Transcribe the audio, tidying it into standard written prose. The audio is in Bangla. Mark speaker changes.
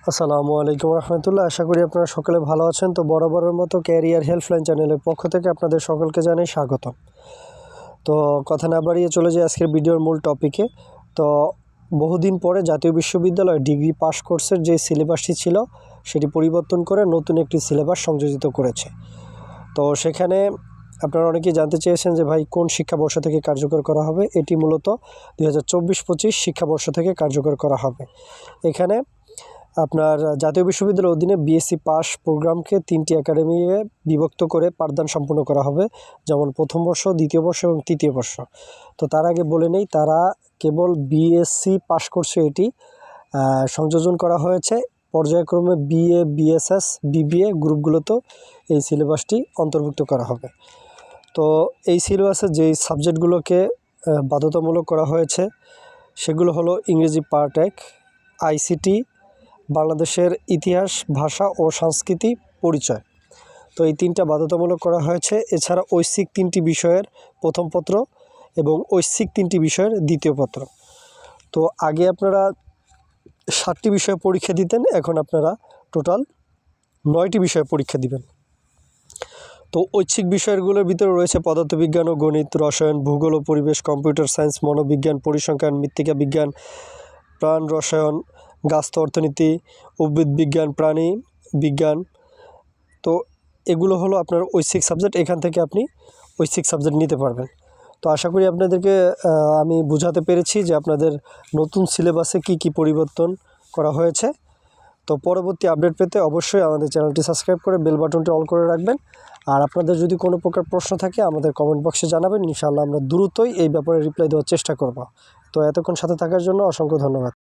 Speaker 1: আসসালামু আলাইকুম রহমতুল্লাহ। আশা করি আপনারা সকলে ভালো আছেন। তো বরাবরের মতো ক্যারিয়ার হেল্পলাইন চ্যানেলের পক্ষ থেকে আপনাদের সকলকে জানাই স্বাগতম। তো কথা না বাড়িয়ে চলে যাই আজকের ভিডিওর মূল টপিকে। তো বহুদিন পরে জাতীয় বিশ্ববিদ্যালয় ডিগ্রি পাস কোর্সের যে সিলেবাসটি ছিল সেটি পরিবর্তন করে নতুন একটি সিলেবাস সংযোজিত করেছে। তো সেখানে আপনারা অনেকেই জানতে চেয়েছেন যে ভাই কোন শিক্ষাবর্ষ থেকে কার্যকর করা হবে। এটি মূলত 2024-25 শিক্ষাবর্ষ থেকে কার্যকর করা হবে। এখানে আপনার জাতীয় বিশ্ববিদ্যালয়ের অধীনে বিএসসি পাস প্রোগ্রামকে 3টি একাডেমিতে বিভক্ত করে পাঠদান সম্পন্ন করা হবে, যেমন প্রথম বর্ষ, দ্বিতীয় বর্ষ এবং তৃতীয় বর্ষ। তো তার আগে বলে নেই, তারা কেবল বিএসসি পাস কোর্সে এটি সংযোজন করা হয়েছে। পর্যায়ক্রমে বিএ, বিএসএস, বিবিএ গ্রুপগুলোতেও এই সিলেবাসটি অন্তর্ভুক্ত করা হবে। তো এই সিলেবাসে যেই সাবজেক্টগুলোকে বাধ্যতামূলক করা হয়েছে সেগুলো হলো ইংরেজি পার্ট 1, আইসিটি, বাংলাদেশের ইতিহাস, ভাষা ও সংস্কৃতি, পরিচয়। তো এই 3টা বাধ্যতামূলক করা হয়েছে। এছাড়া ঐচ্ছিক 3টি বিষয়ের প্রথম পত্র এবং ঐচ্ছিক 3টি বিষয়ের দ্বিতীয় পত্র। তো আগে আপনারা 7টি বিষয়ে পরীক্ষা দিতেন, এখন আপনারা টোটাল 9টি বিষয়ে পরীক্ষা দিবেন। তো ঐচ্ছিক বিষয়গুলোর ভিতরে রয়েছে পদার্থবিজ্ঞান ও গণিত, রসায়ন, ভূগোল ও পরিবেশ, কম্পিউটার সায়েন্স, মনোবিজ্ঞান, পরিসংখ্যান, মৃত্তিকা বিজ্ঞান, প্রাণ রসায়ন, গাছত্ব অর্থনীতি, উদ্ভিদ বিজ্ঞান, প্রাণী বিজ্ঞান। তো এগুলো হলো আপনার ঐচ্ছিক সাবজেক্ট। এখান থেকে আপনি ঐচ্ছিক সাবজেক্ট নিতে পারবেন। তো আশা করি আপনাদেরকে আমি বোঝাতে পেরেছি যে আপনাদের নতুন সিলেবাসে কি পরিবর্তন করা হয়েছে। তো পরবর্তী আপডেট পেতে অবশ্যই আমাদের চ্যানেলটি সাবস্ক্রাইব করে বেল বাটনটি অল করে রাখবেন। আর আপনাদের যদি কোনো প্রকার প্রশ্ন থাকে আমাদের কমেন্ট বক্সে জানাবেন, ইনশাআল্লাহ আমরা দ্রুতই এই ব্যাপারে রিপ্লাই দেওয়ার চেষ্টা করব। তো এতক্ষণ সাথে থাকার জন্য অসংখ্য ধন্যবাদ।